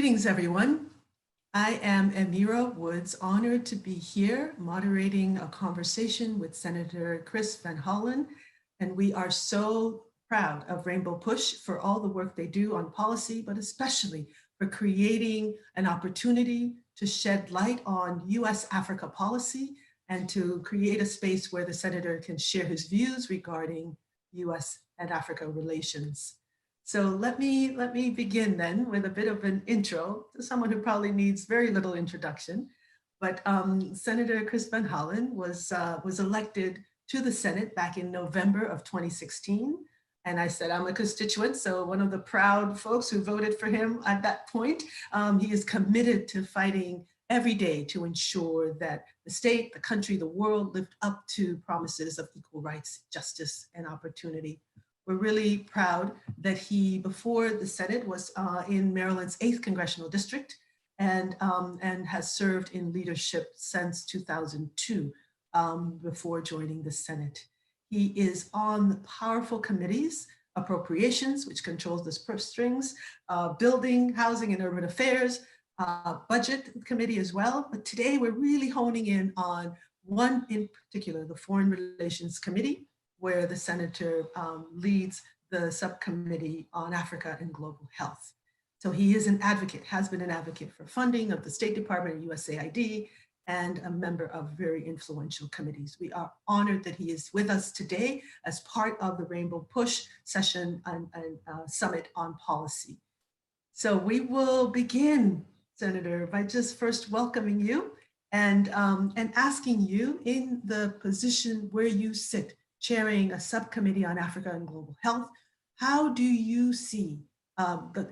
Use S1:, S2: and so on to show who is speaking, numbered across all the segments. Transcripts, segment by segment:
S1: Greetings, everyone. I am Amira Woods, honored to be here moderating a conversation with Senator Chris Van Hollen, and we are so proud of Rainbow Push for all the work they do on policy, but especially for creating an opportunity to shed light on US-Africa policy and to create a space where the Senator can share his views regarding US and Africa relations. So let me begin then with a bit of an intro to someone who probably needs very little introduction. But Senator Chris Van Hollen was elected to the Senate back in November of 2016. And I said, I'm a constituent, so one of the proud folks who voted for him at that point. He is committed to fighting every day to ensure that the state, the country, the world lived up to promises of equal rights, justice, and opportunity. We're really proud that he, before the Senate, was in Maryland's 8th Congressional District and has served in leadership since 2002 before joining the Senate. He is on the powerful committees, Appropriations, which controls the purse strings, Building, Housing and Urban Affairs, Budget Committee as well. But today we're really honing in on one in particular, the Foreign Relations Committee, where the Senator leads the Subcommittee on Africa and Global Health. So he is an advocate, has been an advocate for funding of the State Department and USAID, and a member of very influential committees. We are honored that he is with us today as part of the Rainbow Push session and Summit on Policy. So we will begin, Senator, by just first welcoming you and asking you, in the position where you sit, chairing a subcommittee on Africa and global health, how do you see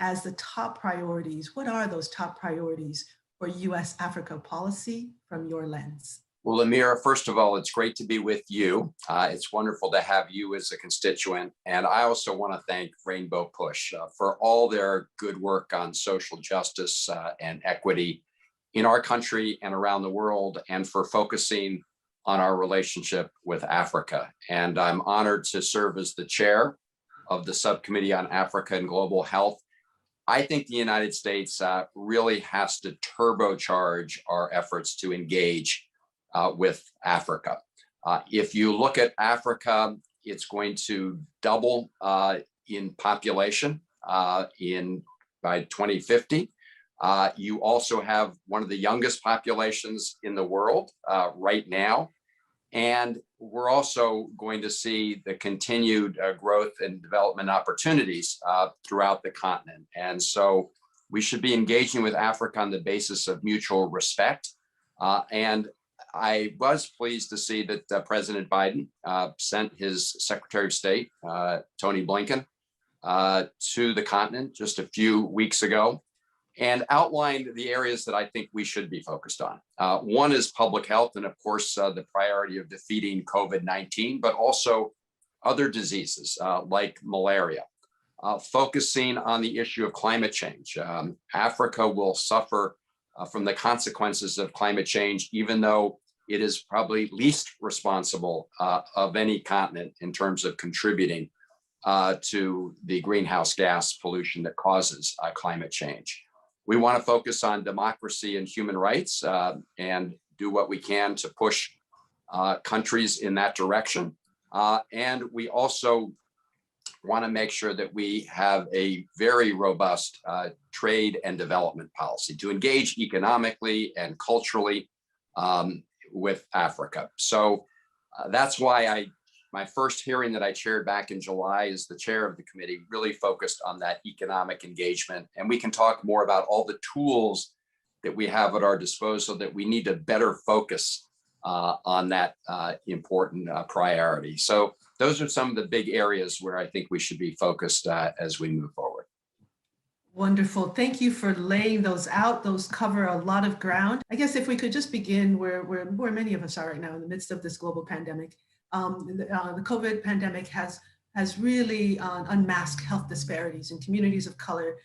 S1: as the top priorities? What are those top priorities for US-Africa policy from your lens?
S2: Well, Amira, first of all, it's great to be with you. It's wonderful to have you as a constituent. And I also want to thank Rainbow Push for all their good work on social justice and equity in our country and around the world, and for focusing on our relationship with Africa. And I'm honored to serve as the chair of the Subcommittee on Africa and Global Health. I think the United States really has to turbocharge our efforts to engage with Africa. If you look at Africa, it's going to double in population by 2050. You also have one of the youngest populations in the world right now. And we're also going to see the continued growth and development opportunities throughout the continent. And so we should be engaging with Africa on the basis of mutual respect. And I was pleased to see that President Biden sent his Secretary of State, Tony Blinken, to the continent just a few weeks ago, and outlined the areas that I think we should be focused on. One is public health, and of course, the priority of defeating COVID-19, but also other diseases like malaria. Focusing on the issue of climate change. Africa will suffer from the consequences of climate change, even though it is probably least responsible of any continent in terms of contributing to the greenhouse gas pollution that causes climate change. We want to focus on democracy and human rights and do what we can to push countries in that direction. And we also want to make sure that we have a very robust trade and development policy to engage economically and culturally with Africa. So that's why my first hearing that I chaired back in July as the chair of the committee really focused on that economic engagement. And we can talk more about all the tools that we have at our disposal that we need to better focus on that important priority. So those are some of the big areas where I think we should be focused as we move forward.
S1: Wonderful. Thank you for laying those out. Those cover a lot of ground. I guess if we could just begin where many of us are right now in the midst of this global pandemic. The COVID pandemic has really unmasked health disparities in communities of color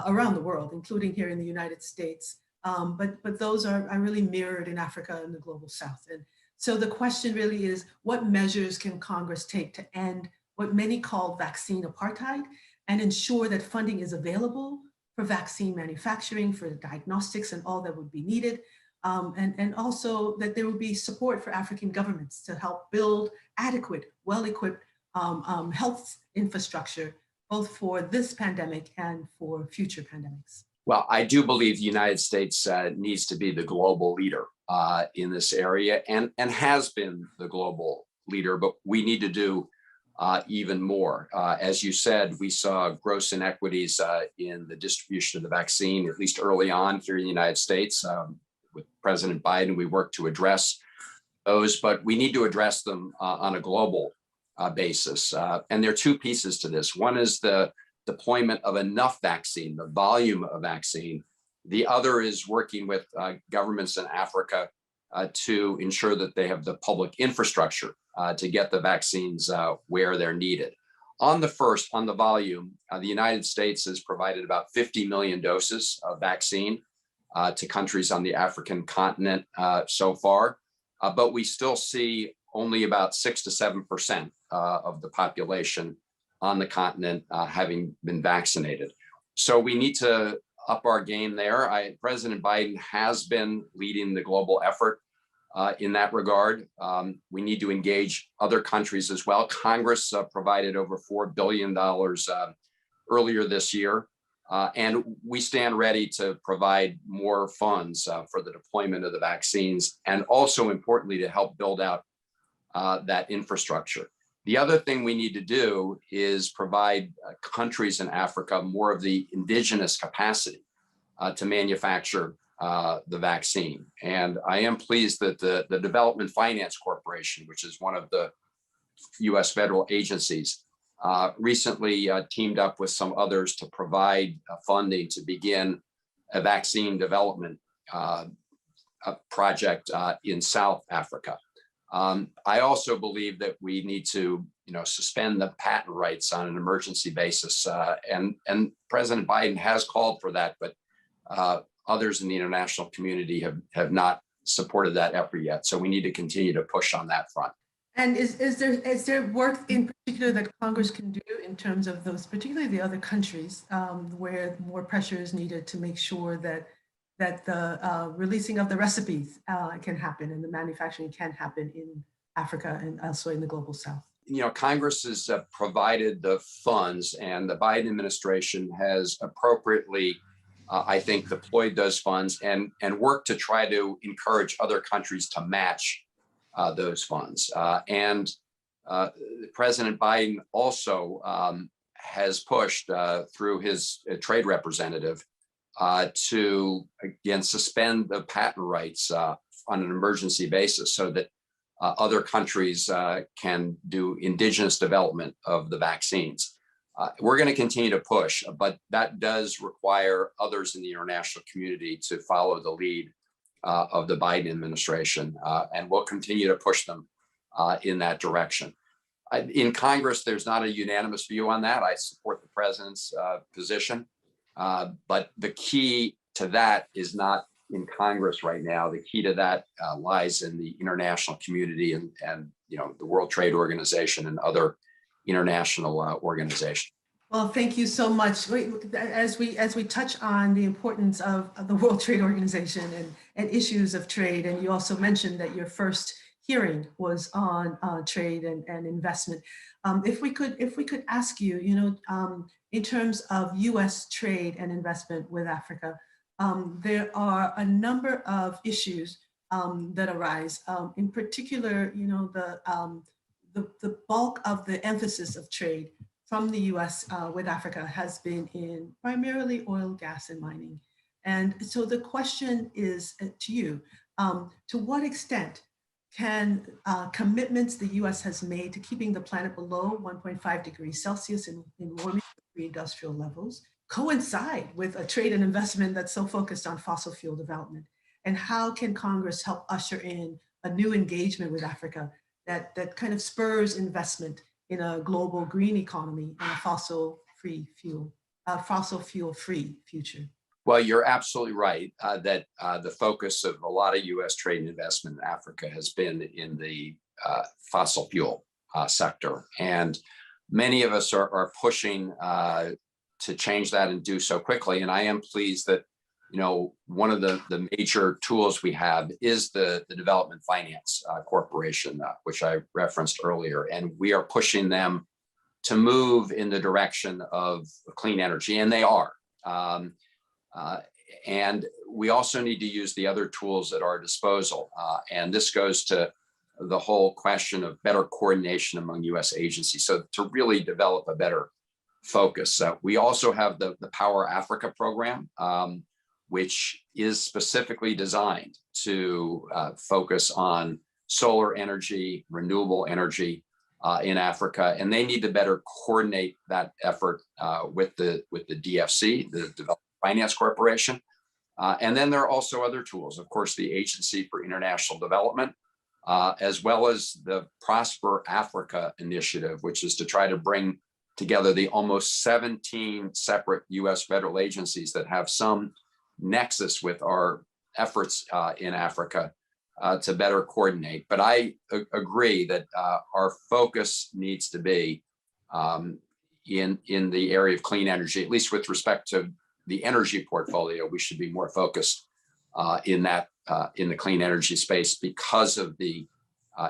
S1: around the world, including here in the United States. But those are really mirrored in Africa and the global South. And so the question really is, what measures can Congress take to end what many call vaccine apartheid and ensure that funding is available for vaccine manufacturing, for the diagnostics and all that would be needed. And also that there would be support for African governments to help build adequate, well-equipped health infrastructure, both for this pandemic and for future pandemics.
S2: Well, I do believe the United States needs to be the global leader in this area and has been the global leader, but we need to do even more. As you said, we saw gross inequities in the distribution of the vaccine, at least early on here in the United States. With President Biden, we worked to address those, but we need to address them on a global basis. And there are two pieces to this. One is the deployment of enough vaccine, the volume of vaccine. The other is working with governments in Africa to ensure that they have the public infrastructure to get the vaccines where they're needed. On the first, on the volume, the United States has provided about 50 million doses of vaccine to countries on the African continent so far, but we still see only about 6 to 7% of the population on the continent having been vaccinated. So we need to up our game there. President Biden has been leading the global effort in that regard. We need to engage other countries as well. Congress provided over $4 billion earlier this year, and we stand ready to provide more funds for the deployment of the vaccines, and also importantly to help build out that infrastructure. The other thing we need to do is provide countries in Africa more of the indigenous capacity to manufacture the vaccine. And I am pleased that the Development Finance Corporation, which is one of the US federal agencies, recently teamed up with some others to provide funding to begin a vaccine development project in South Africa. I also believe that we need to, suspend the patent rights on an emergency basis, and President Biden has called for that, but others in the international community have not supported that effort yet. So we need to continue to push on that front.
S1: And is there work in particular that Congress can do in terms of those, particularly the other countries, where more pressure is needed to make sure that the releasing of the recipes can happen and the manufacturing can happen in Africa and also in the global South?
S2: Congress has provided the funds, and the Biden administration has appropriately, I think, deployed those funds and worked to try to encourage other countries to match those funds. And President Biden also has pushed through his trade representative to, again, suspend the patent rights on an emergency basis so that other countries can do indigenous development of the vaccines. We're going to continue to push, but that does require others in the international community to follow the lead of the Biden administration, and we'll continue to push them in that direction. In Congress, there's not a unanimous view on that. I support the president's position, but the key to that is not in Congress right now. The key to that lies in the international community and the World Trade Organization and other international organizations.
S1: Well, thank you so much. As we touch on the importance of the World Trade Organization and issues of trade, and you also mentioned that your first hearing was on trade and investment. If we could ask you, in terms of U.S. trade and investment with Africa, there are a number of issues that arise. In particular, the bulk of the emphasis of trade from the U.S. With Africa has been in primarily oil, gas, and mining. And so the question is to you, to what extent can commitments the U.S. has made to keeping the planet below 1.5 degrees Celsius in warming pre-industrial levels coincide with a trade and investment that's so focused on fossil fuel development? And how can Congress help usher in a new engagement with Africa that kind of spurs investment in a global green economy and a fossil fuel free future?
S2: Well, you're absolutely right that the focus of a lot of U.S. trade and investment in Africa has been in the fossil fuel sector. And many of us are pushing to change that and do so quickly. And I am pleased that, one of the major tools we have is the Development Finance Corporation, which I referenced earlier. And we are pushing them to move in the direction of clean energy, and they are. And we also need to use the other tools at our disposal. And this goes to the whole question of better coordination among US agencies. So to really develop a better focus. We also have the Power Africa program, which is specifically designed to focus on solar energy, renewable energy in Africa. And they need to better coordinate that effort with the DFC, the Development Finance Corporation. And then there are also other tools, of course, the Agency for International Development, as well as the Prosper Africa initiative, which is to try to bring together the almost 17 separate US federal agencies that have some nexus with our efforts in Africa to better coordinate. But I agree that our focus needs to be in the area of clean energy, at least with respect to the energy portfolio. We should be more focused in the clean energy space because of the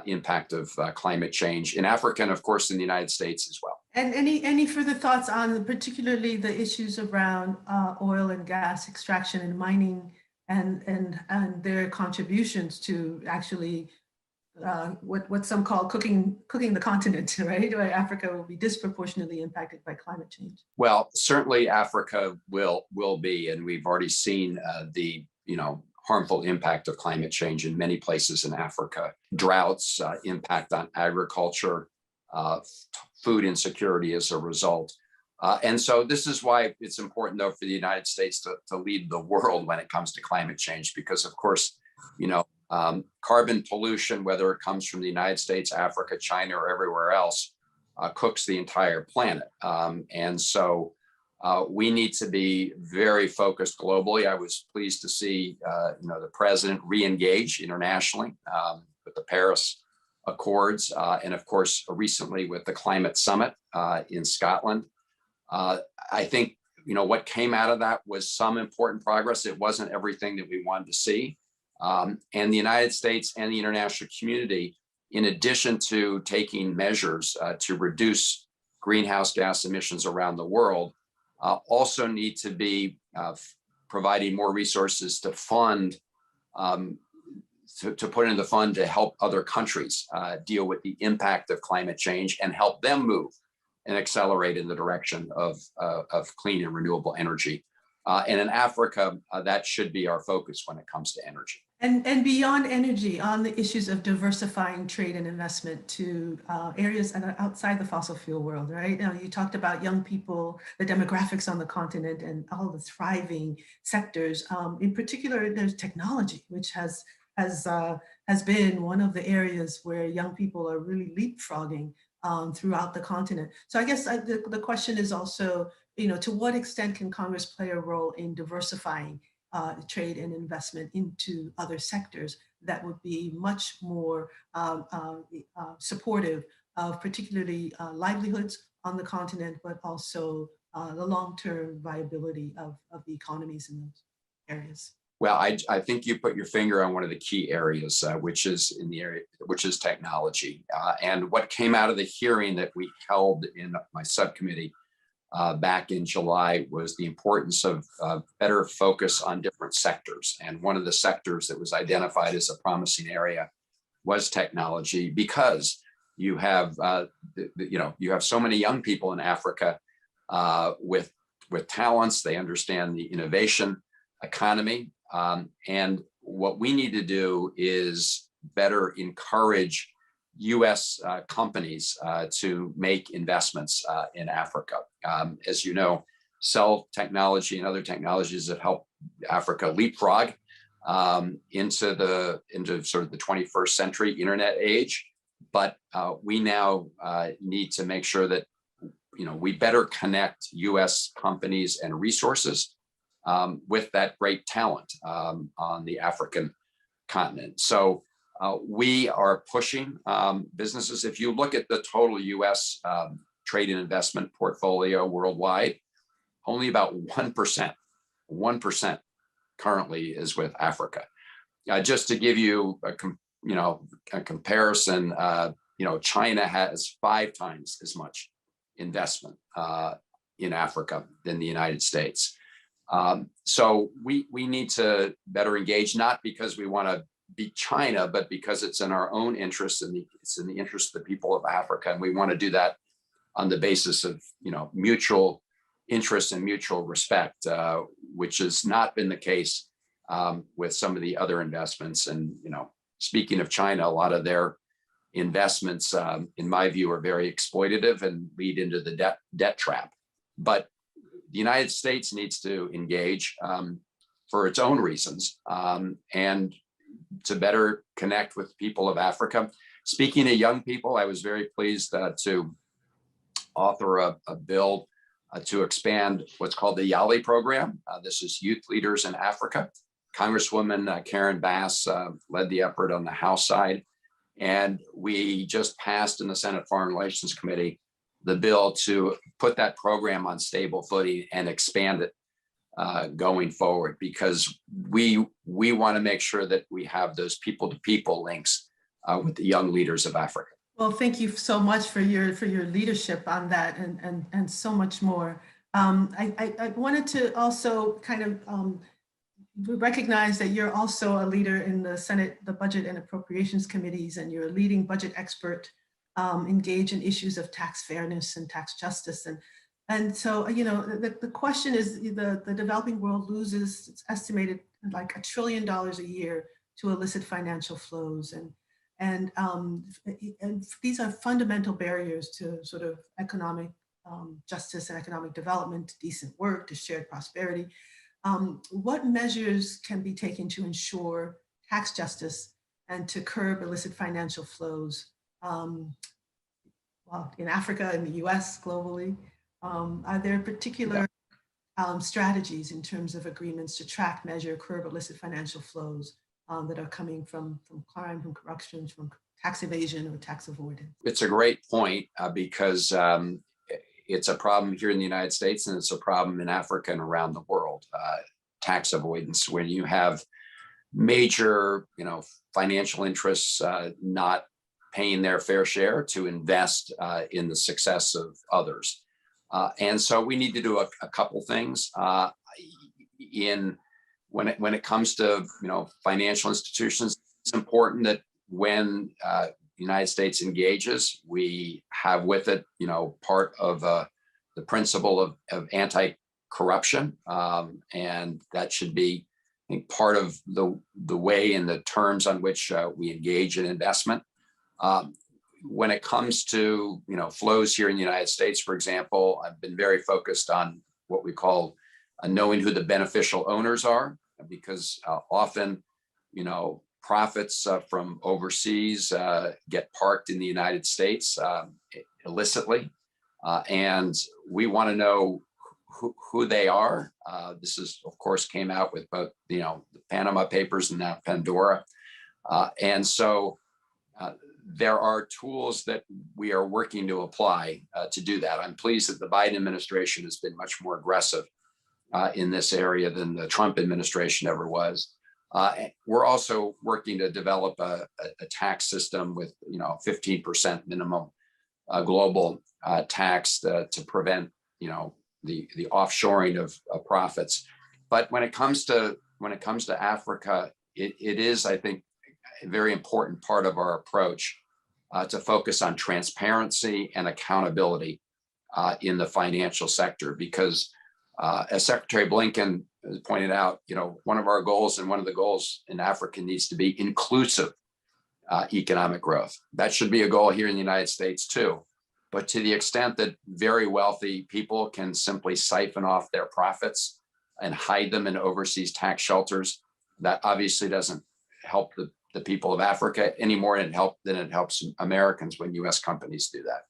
S2: impact of climate change in Africa and, of course, in the United States as well.
S1: And any further thoughts on particularly the issues around oil and gas extraction and mining and their contributions to actually what some call cooking the continent, right? Where Africa will be disproportionately impacted by climate change.
S2: Well, certainly Africa will be, and we've already seen the harmful impact of climate change in many places in Africa. Droughts, impact on agriculture, food insecurity as a result. And so this is why it's important, though, for the United States to lead the world when it comes to climate change, because, of course, carbon pollution, whether it comes from the United States, Africa, China, or everywhere else, cooks the entire planet. And so we need to be very focused globally. I was pleased to see, the president re-engage internationally with the Paris Accords, and of course, recently with the Climate Summit in Scotland. I think, what came out of that was some important progress. It wasn't everything that we wanted to see. And the United States and the international community, in addition to taking measures to reduce greenhouse gas emissions around the world, also need to be providing more resources to fund, to put in the fund to help other countries deal with the impact of climate change and help them move and accelerate in the direction of clean and renewable energy. And in Africa, that should be our focus when it comes to energy.
S1: And beyond energy, on the issues of diversifying trade and investment to areas that are outside the fossil fuel world, right? Now, you talked about young people, the demographics on the continent, and all the thriving sectors. In particular, there's technology, which has been one of the areas where young people are really leapfrogging throughout the continent. So I guess the question is also, to what extent can Congress play a role in diversifying trade and investment into other sectors that would be much more supportive of particularly livelihoods on the continent, but also the long-term viability of the economies in those areas?
S2: Well, I think you put your finger on one of the key areas, which is technology. And what came out of the hearing that we held in my subcommittee back in July was the importance of better focus on different sectors. And one of the sectors that was identified as a promising area was technology, because you have so many young people in Africa with talents. They understand the innovation economy. And what we need to do is better encourage US companies to make investments in Africa. As you know, cell technology and other technologies have helped Africa leapfrog into sort of the 21st century internet age. But we now need to make sure that we better connect US companies and resources with that great talent on the African continent. So we are pushing businesses. If you look at the total US trade and investment portfolio worldwide, only about 1% currently is with Africa. Just to give you a comparison, China has 5 times as much investment in Africa than the United States. So we need to better engage, not because we want to beat China, but because it's in our own interest and it's in the interest of the people of Africa. And we want to do that on the basis of, mutual interest and mutual respect, which has not been the case with some of the other investments. And, speaking of China, a lot of their investments, in my view, are very exploitative and lead into the debt trap. But the United States needs to engage for its own reasons and to better connect with people of Africa. Speaking of young people, I was very pleased to author a bill to expand what's called the YALI program. This is Youth Leaders in Africa. Congresswoman Karen Bass led the effort on the House side. And we just passed in the Senate Foreign Relations Committee the bill to put that program on stable footing and expand it going forward, because we want to make sure that we have those people-to-people links with the young leaders of Africa.
S1: Well, thank you so much for your leadership on that and so much more. I wanted to also kind of recognize that you're also a leader in the Senate, the Budget and Appropriations Committees, and you're a leading budget expert engaged in issues of tax fairness and tax justice. And so, the question is, the developing world loses, it's estimated, like $1 trillion a year to illicit financial flows. And these are fundamental barriers to sort of economic justice and economic development, to decent work, to shared prosperity. What measures can be taken to ensure tax justice and to curb illicit financial flows, in Africa, in the US, globally? Are there particular strategies in terms of agreements to track, measure, curb illicit financial flows that are coming from crime, from corruption, from tax evasion or tax avoidance? It's
S2: a great point because it's a problem here in the United States, and it's a problem in Africa and around the world. Tax avoidance, when you have major, financial interests not paying their fair share to invest in the success of others. And so we need to do a couple things when it comes to financial institutions. It's important that when the United States engages, we have with it part of the principle of anti-corruption, and that should be, I think, part of the way and the terms on which we engage in investment. When it comes to flows here in the United States, for example, I've been very focused on what we call knowing who the beneficial owners are, because often profits from overseas get parked in the United States illicitly, and we want to know who they are. This is, of course, came out with both the Panama Papers and now Pandora, and so there are tools that we are working to apply to do that. I'm pleased that the Biden administration has been much more aggressive in this area than the Trump administration ever was. We're also working to develop a tax system with 15% minimum global tax to prevent the offshoring of profits. But when it comes to Africa, it is, I think, a very important part of our approach to focus on transparency and accountability in the financial sector, because as Secretary Blinken has pointed out, one of our goals and one of the goals in Africa needs to be inclusive economic growth. That should be a goal here in the United States too. But to the extent that very wealthy people can simply siphon off their profits and hide them in overseas tax shelters, that obviously doesn't help the people of Africa any more than it helps Americans when U.S. companies do that.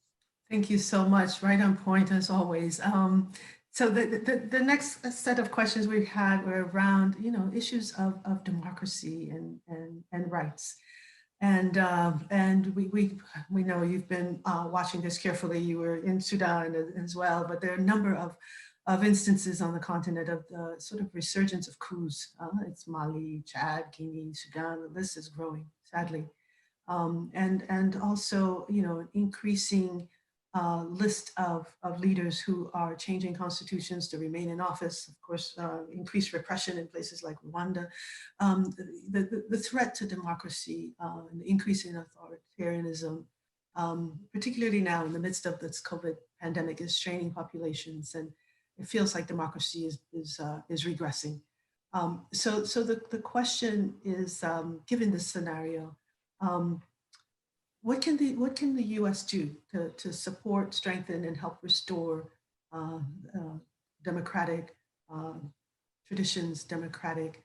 S2: Thank you so much. Right on point as always. So the next set of questions we had were around issues of democracy and rights. And we know you've been watching this carefully. You were in Sudan as well, but there are a number of
S1: of instances on the continent of the sort of resurgence of coups. It's Mali, Chad, Guinea, Sudan, the list is growing, sadly. And also, an increasing list of leaders who are changing constitutions to remain in office. Of course, increased repression in places like Rwanda. The threat to democracy, and the increase in authoritarianism, particularly now in the midst of this COVID pandemic, is straining populations, and it feels like democracy is regressing. So the question is, given this scenario, what can the U.S. do to support, strengthen, and help restore democratic traditions, democratic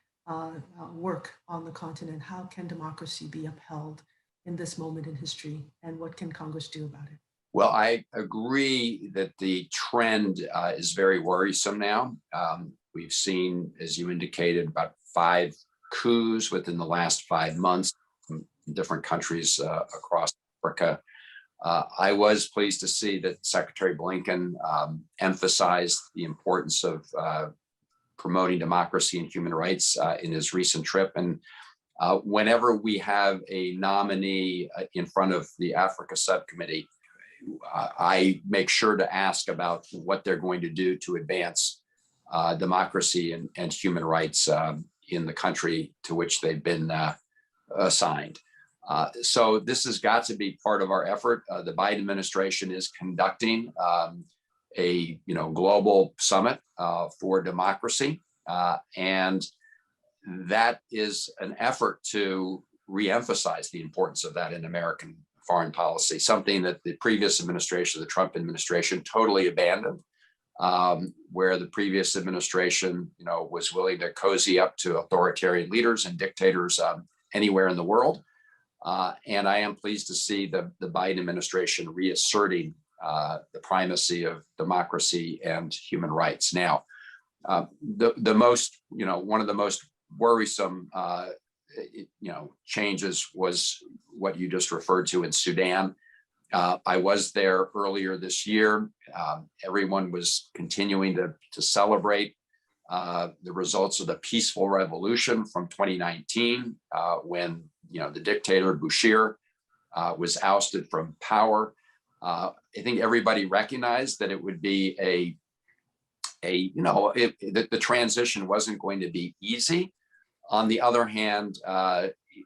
S1: work on the continent? How can democracy be upheld in this moment in history, and what can Congress do about it?
S2: Well, I agree that the trend is very worrisome now. We've seen, as you indicated, about 5 coups within the last 5 months from different countries across Africa. I was pleased to see that Secretary Blinken emphasized the importance of promoting democracy and human rights in his recent trip. And whenever we have a nominee in front of the Africa Subcommittee, I make sure to ask about what they're going to do to advance democracy and human rights in the country to which they've been assigned. So this has got to be part of our effort. The Biden administration is conducting a global summit for democracy, and that is an effort to reemphasize the importance of that in American foreign policy, something that the previous administration, the Trump administration, totally abandoned, where the previous administration, was willing to cozy up to authoritarian leaders and dictators anywhere in the world. And I am pleased to see the Biden administration reasserting the primacy of democracy and human rights. Now, the most, one of the most worrisome, changes was what you just referred to in Sudan. I was there earlier this year. Everyone was continuing to celebrate the results of the peaceful revolution from 2019, when the dictator Bashir was ousted from power. I think everybody recognized that it would be that the transition wasn't going to be easy. On the other hand,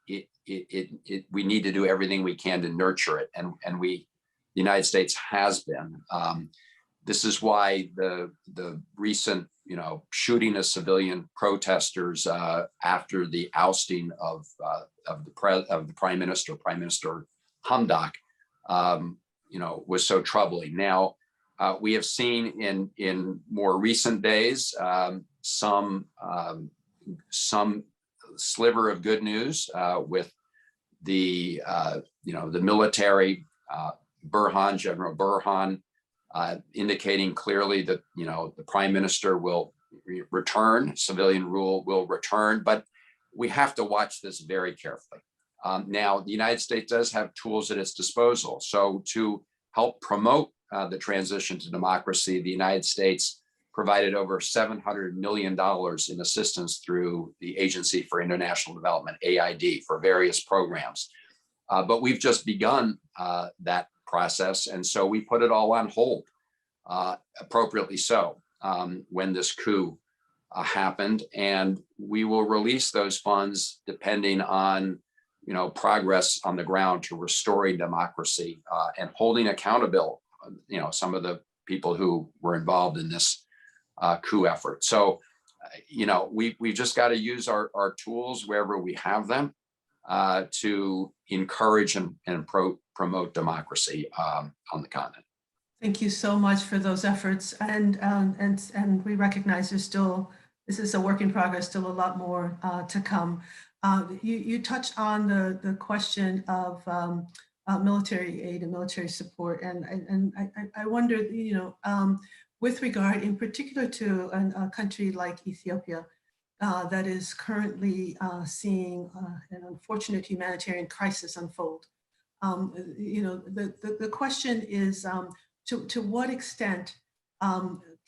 S2: we need to do everything we can to nurture it, and the United States has been. This is why the recent shooting of civilian protesters after the ousting of the Prime Minister Hamdok, was so troubling. Now, we have seen in more recent days some sliver of good news with the military, General Burhan, indicating clearly that the Prime Minister will return, civilian rule will return, but we have to watch this very carefully. Now, the United States does have tools at its disposal. So to help promote the transition to democracy, the United States provided over $700 million in assistance through the Agency for International Development, AID, for various programs. But we've just begun that process. And so we put it all on hold, appropriately so, when this coup happened. And we will release those funds depending on progress on the ground to restoring democracy and holding accountable, some of the people who were involved in this coup effort. So, we've just got to use our tools wherever we have them to encourage and promote democracy on the continent.
S1: Thank you so much for those efforts, and we recognize this is a work in progress, still a lot more to come. You touched on the question of military aid and military support, and I wonder, with regard in particular to a country like Ethiopia that is currently seeing an unfortunate humanitarian crisis unfold. The question is, to what extent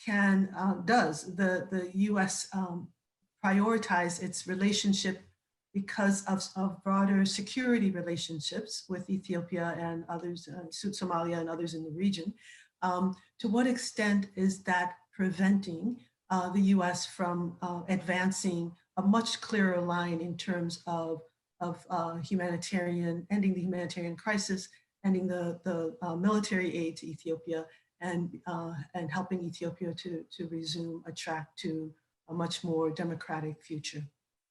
S1: does the U.S. Prioritize its relationship because of broader security relationships with Ethiopia and others, Somalia and others in the region? To what extent is that preventing the U.S. from advancing a much clearer line in terms of ending the humanitarian crisis, ending the military aid to Ethiopia, and helping Ethiopia to resume a track to a much more democratic future?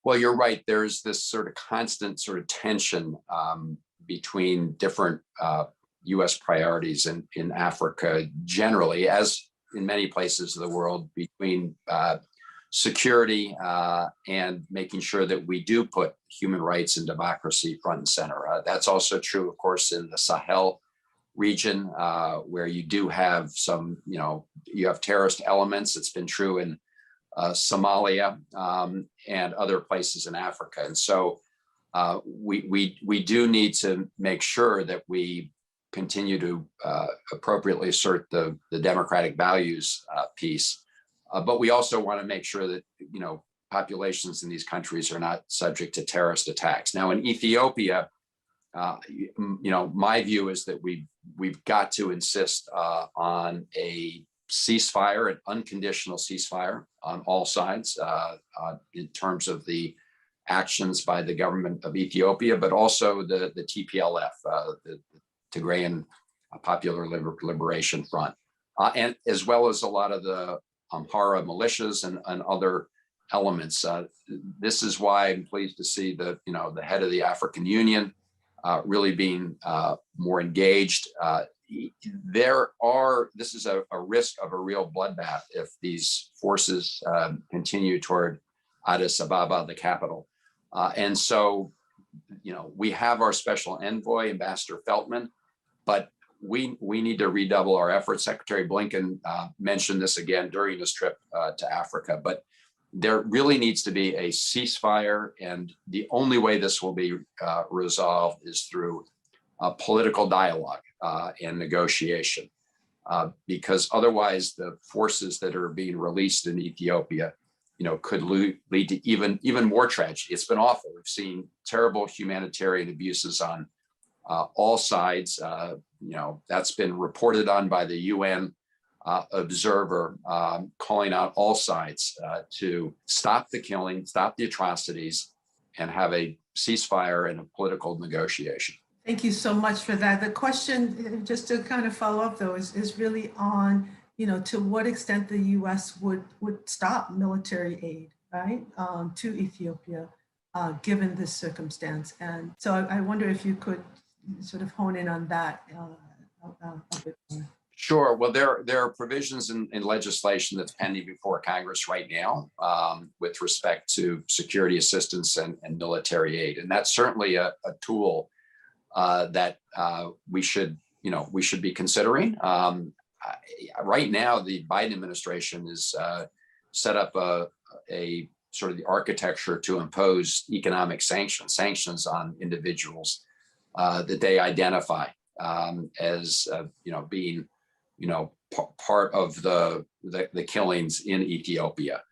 S2: Well, you're right. There's this sort of constant sort of tension between different U.S. priorities in Africa generally, as in many places of the world, between security and making sure that we do put human rights and democracy front and center. That's also true, of course, in the Sahel region, where you do have some, you have terrorist elements. It's been true in Somalia and other places in Africa. And so we do need to make sure that we continue to appropriately assert the democratic values piece. But we also want to make sure that, populations in these countries are not subject to terrorist attacks. Now, in Ethiopia, my view is that we've got to insist on a ceasefire, an unconditional ceasefire on all sides in terms of the actions by the government of Ethiopia, but also the TPLF, the Tigrayan Popular Liberation Front, and as well as a lot of the Amhara militias and other elements. This is why I'm pleased to see the head of the African Union really being more engaged. This is a risk of a real bloodbath if these forces continue toward Addis Ababa, the capital. And so, we have our special envoy, Ambassador Feltman, but we need to redouble our efforts. Secretary Blinken mentioned this again during his trip to Africa, but there really needs to be a ceasefire, and the only way this will be resolved is through political dialogue and negotiation, because otherwise the forces that are being released in Ethiopia, could lead to even more tragedy. It's been awful. We've seen terrible humanitarian abuses on all sides. That's been reported on by the UN observer, calling out all sides to stop the killing, stop the atrocities, and have a ceasefire and a political negotiation.
S1: Thank you so much for that. The question, just to kind of follow up though, is really on, to what extent the U.S. would stop military aid, right, to Ethiopia, given this circumstance. And so I wonder if you could sort of hone in on that a bit more.
S2: Sure. Well, there are provisions in legislation that's pending before Congress right now with respect to security assistance and military aid, and that's certainly a tool that we should be considering. Right now, the Biden administration has set up a sort of the architecture to impose economic sanctions on individuals that they identify as being part of the killings in Ethiopia.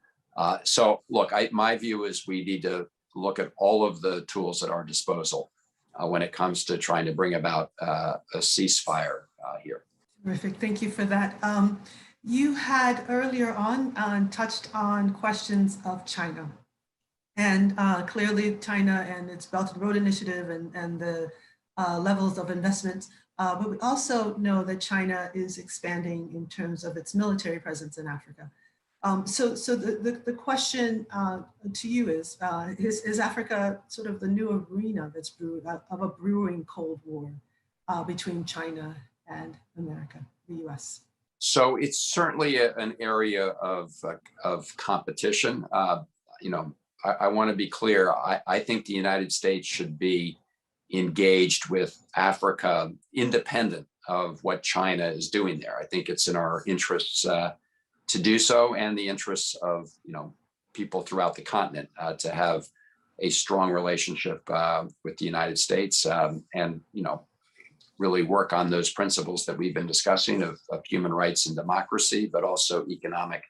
S2: So look, my view is we need to look at all of the tools at our disposal when it comes to trying to bring about a ceasefire here.
S1: Terrific, thank you for that. You had earlier on touched on questions of China, and clearly China and its Belt and Road Initiative and the levels of investment. But we also know that China is expanding in terms of its military presence in Africa. So the question to you is Africa sort of the new arena that's brewed of a brewing Cold War between China and America, the U.S.?
S2: So it's certainly an area of competition. I want to be clear. I think the United States should be engaged with Africa independent of what China is doing there. I think it's in our interests to do so, and the interests of people throughout the continent to have a strong relationship with the United States, and really work on those principles that we've been discussing of human rights and democracy, but also economic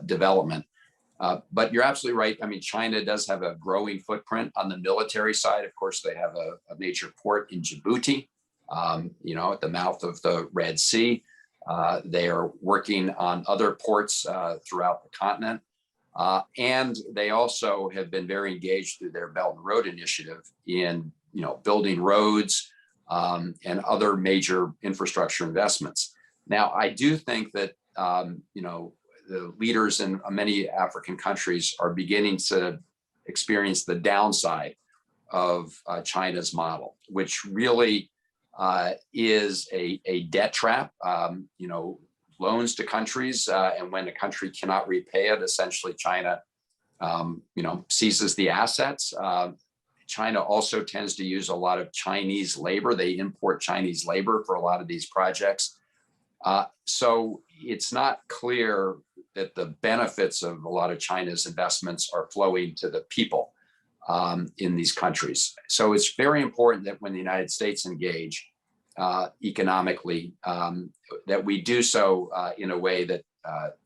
S2: development. But you're absolutely right. I mean, China does have a growing footprint on the military side. Of course, they have a major port in Djibouti, at the mouth of the Red Sea. They are working on other ports throughout the continent. And they also have been very engaged through their Belt and Road Initiative in, building roads and other major infrastructure investments. Now, I do think that, the leaders in many African countries are beginning to experience the downside of China's model, which really is a debt trap. Loans to countries, and when a country cannot repay it, essentially China, seizes the assets. China also tends to use a lot of Chinese labor. They import Chinese labor for a lot of these projects. So it's not clear that the benefits of a lot of China's investments are flowing to the people in these countries. So it's very important that when the United States engage economically, that we do so in a way that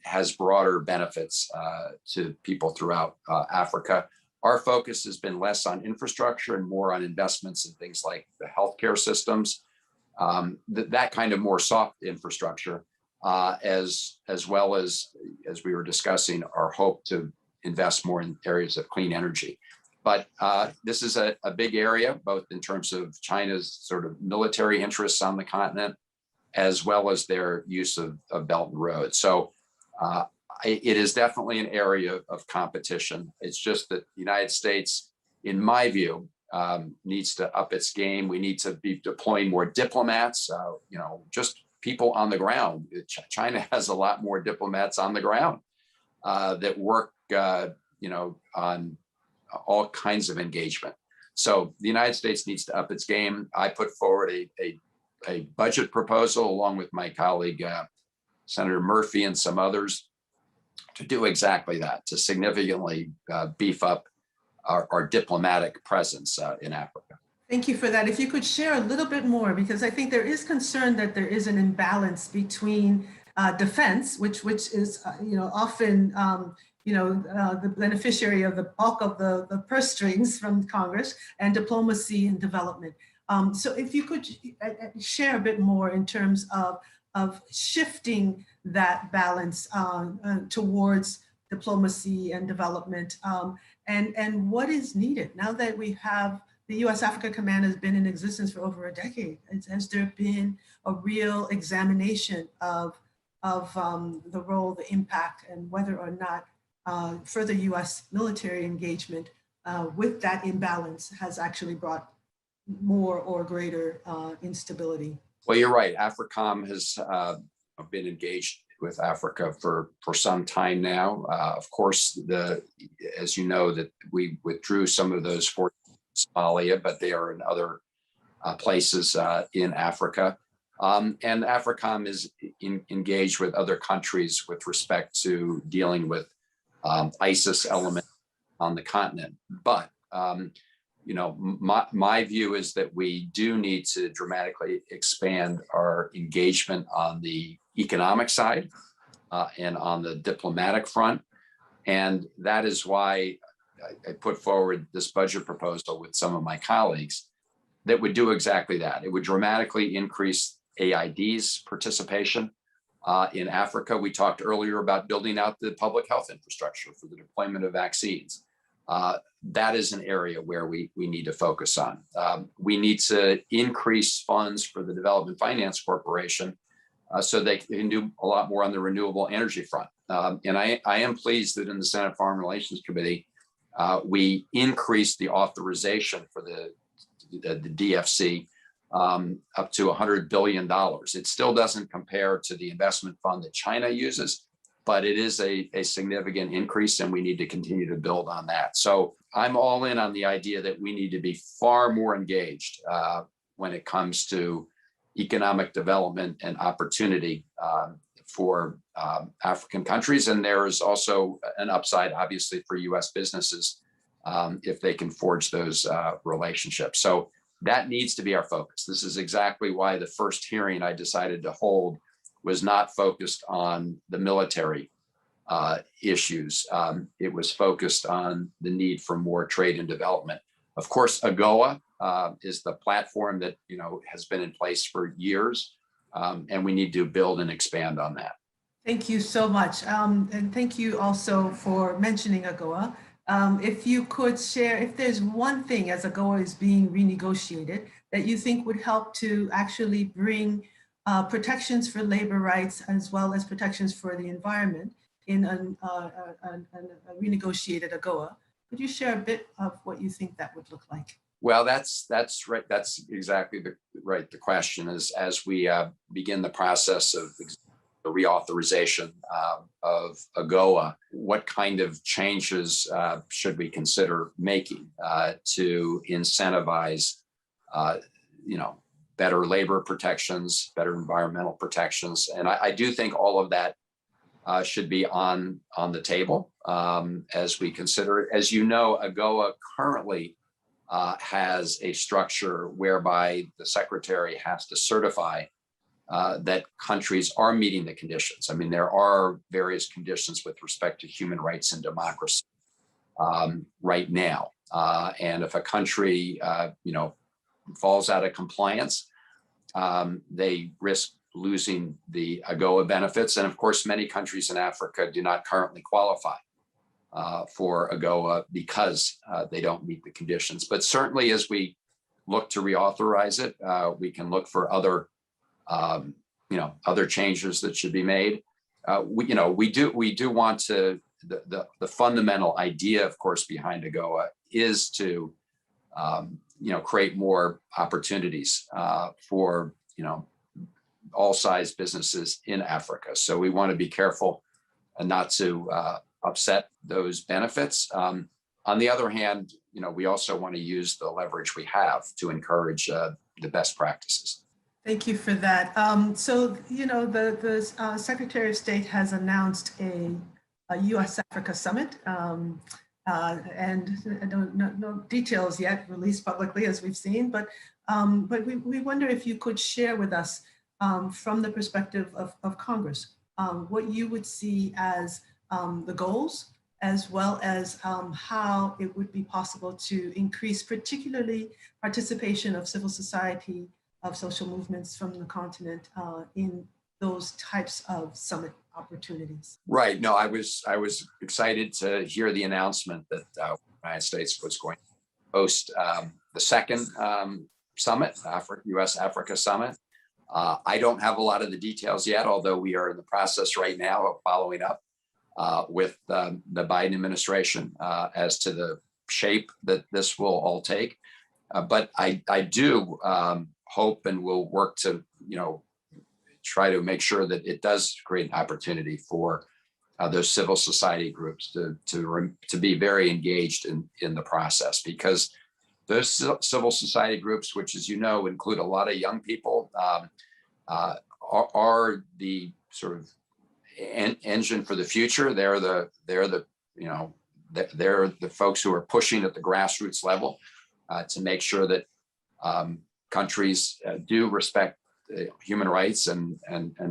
S2: has broader benefits to people throughout Africa. Our focus has been less on infrastructure and more on investments in things like the healthcare systems, that kind of more soft infrastructure, as well as we were discussing, our hope to invest more in areas of clean energy. But this is a big area, both in terms of China's sort of military interests on the continent, as well as their use of Belt and Road. So it is definitely an area of competition. It's just that the United States, in my view, needs to up its game. We need to be deploying more diplomats, just people on the ground. China has a lot more diplomats on the ground that work, on all kinds of engagement. So the United States needs to up its game. I put forward a budget proposal along with my colleague, Senator Murphy, and some others to do exactly that, to significantly beef up our diplomatic presence in Africa.
S1: Thank you for that. If you could share a little bit more, because I think there is concern that there is an imbalance between defense, which is often the beneficiary of the bulk of the purse strings from Congress, and diplomacy and development. So if you could share a bit more in terms of shifting that balance towards diplomacy and development, and what is needed now that we have the U.S. Africa Command has been in existence for over a decade. Has there been a real examination of the role, the impact, and whether or not further U.S. military engagement with that imbalance has actually brought more or greater instability?
S2: Well, you're right. AFRICOM has been engaged with Africa for some time now. Of course, as you know, that we withdrew some of those forces in Somalia, but they are in other places in Africa. And AFRICOM is engaged with other countries with respect to dealing with ISIS elements on the continent. But my view is that we do need to dramatically expand our engagement on the economic side and on the diplomatic front. And that is why I put forward this budget proposal with some of my colleagues that would do exactly that. It would dramatically increase AID's participation in Africa. We talked earlier about building out the public health infrastructure for the deployment of vaccines. That is an area where we need to focus on. We need to increase funds for the Development Finance Corporation so they can do a lot more on the renewable energy front. And I am pleased that in the Senate Foreign Relations Committee, we increased the authorization for the DFC up to $100 billion. It still doesn't compare to the investment fund that China uses, but it is a significant increase, and we need to continue to build on that. So I'm all in on the idea that we need to be far more engaged when it comes to economic development and opportunity for African countries. And there is also an upside, obviously, for U.S. businesses if they can forge those relationships. So that needs to be our focus. This is exactly why the first hearing I decided to hold was not focused on the military issues. It was focused on the need for more trade and development. Of course, AGOA is the platform that has been in place for years, and we need to build and expand on that.
S1: Thank you so much, and thank you also for mentioning AGOA. If you could share, if there's one thing as AGOA is being renegotiated that you think would help to actually bring protections for labor rights as well as protections for the environment in a renegotiated AGOA, could you share a bit of what you think that would look like?
S2: Well, that's right. That's exactly the question is, as we begin the process of the reauthorization of AGOA, what kind of changes should we consider making to incentivize, better labor protections, better environmental protections? And I do think all of that should be on the table as we consider it. As you know, AGOA currently has a structure whereby the secretary has to certify that countries are meeting the conditions. I mean, there are various conditions with respect to human rights and democracy right now. And if a country, falls out of compliance, they risk losing the AGOA benefits. And of course, many countries in Africa do not currently qualify for AGOA because they don't meet the conditions. But certainly as we look to reauthorize it, we can look for other changes that should be made. We do want to, the fundamental idea, of course, behind AGOA is to, create more opportunities for, all size businesses in Africa. So we want to be careful and not to upset those benefits. On the other hand, we also want to use the leverage we have to encourage the best practices.
S1: Thank you for that. So, the Secretary of State has announced a U.S.-Africa summit, and no details yet released publicly, as we've seen, but we wonder if you could share with us from the perspective of Congress, what you would see as the goals, as well as how it would be possible to increase particularly participation of civil society, of social movements from the continent in those types of summit opportunities. Right.
S2: No, I was excited to hear the announcement that the United States was going to host the second summit, U.S.-Africa summit. I don't have a lot of the details yet, although we are in the process right now of following up with the Biden administration as to the shape that this will all take. But I do hope and will work to, try to make sure that it does create an opportunity for those civil society groups to be very engaged in the process, because those civil society groups, which, as you know, include a lot of young people, are the sort of engine for the future. They're the folks who are pushing at the grassroots level to make sure that countries do respect human rights and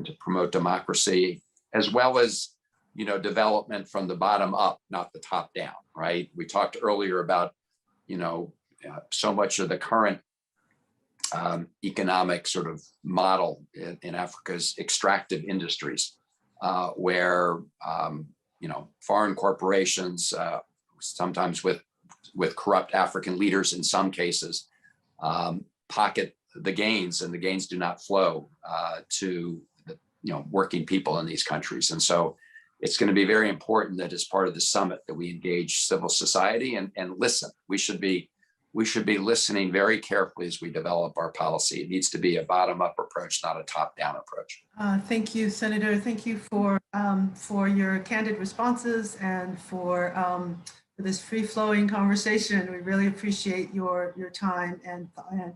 S2: to promote democracy, as well as development from the bottom up, not the top down. Right? We talked earlier about so much of the current economic sort of model in Africa's extractive industries, where foreign corporations, sometimes with corrupt African leaders in some cases, pocket the gains, and the gains do not flow to the working people in these countries. And so it's going to be very important that as part of the summit that we engage civil society and listen. We should be listening very carefully as we develop our policy. It needs to be a bottom-up approach, not a top-down approach.
S1: Thank you, Senator. Thank you for your candid responses and for this free-flowing conversation. We really appreciate your time and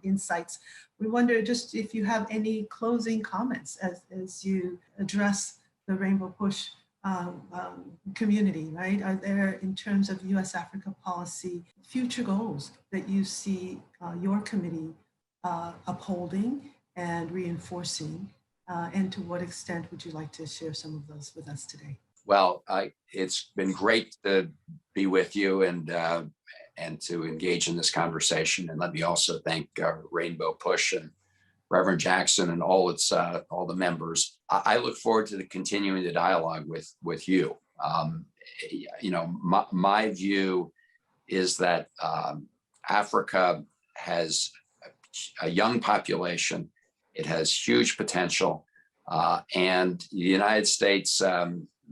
S1: insights. We wonder just if you have any closing comments as you address the Rainbow Push community, right? Are there, in terms of U.S.-Africa policy, future goals that you see your committee upholding and reinforcing? And to what extent would you like to share some of those with us today?
S2: Well, it's been great to be with you and to engage in this conversation. And let me also thank Rainbow Push and Reverend Jackson and all the members. I look forward to continuing the dialogue with you. My view is that Africa has a young population. It has huge potential, and the United States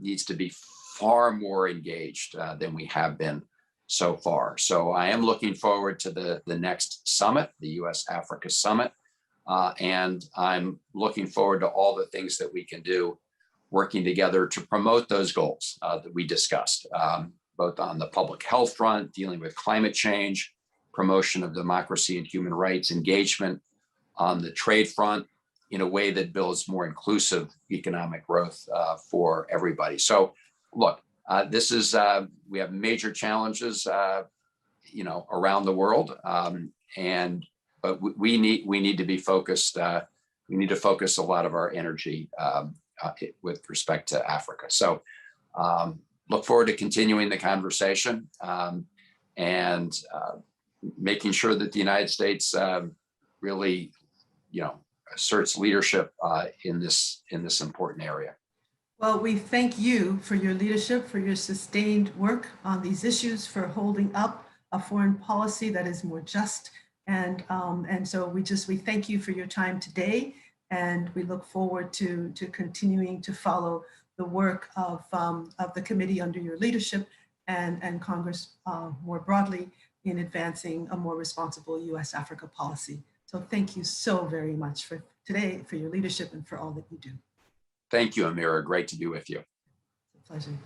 S2: needs to be far more engaged than we have been so far. So I am looking forward to the next summit, the U.S.-Africa Summit, and I'm looking forward to all the things that we can do working together to promote those goals that we discussed, both on the public health front, dealing with climate change, promotion of democracy and human rights, engagement on the trade front in a way that builds more inclusive economic growth for everybody. So look, we have major challenges, around the world, but we need to be focused. We need to focus a lot of our energy with respect to Africa. So look forward to continuing the conversation and making sure that the United States really, asserts leadership in this important area.
S1: Well, we thank you for your leadership, for your sustained work on these issues, for holding up a foreign policy that is more just. And so we thank you for your time today, and we look forward to continuing to follow the work of the committee under your leadership and Congress more broadly in advancing a more responsible U.S.-Africa policy. So thank you so very much for today, for your leadership and for all that you do.
S2: Thank you, Amira. Great to be with you.
S1: It's a pleasure.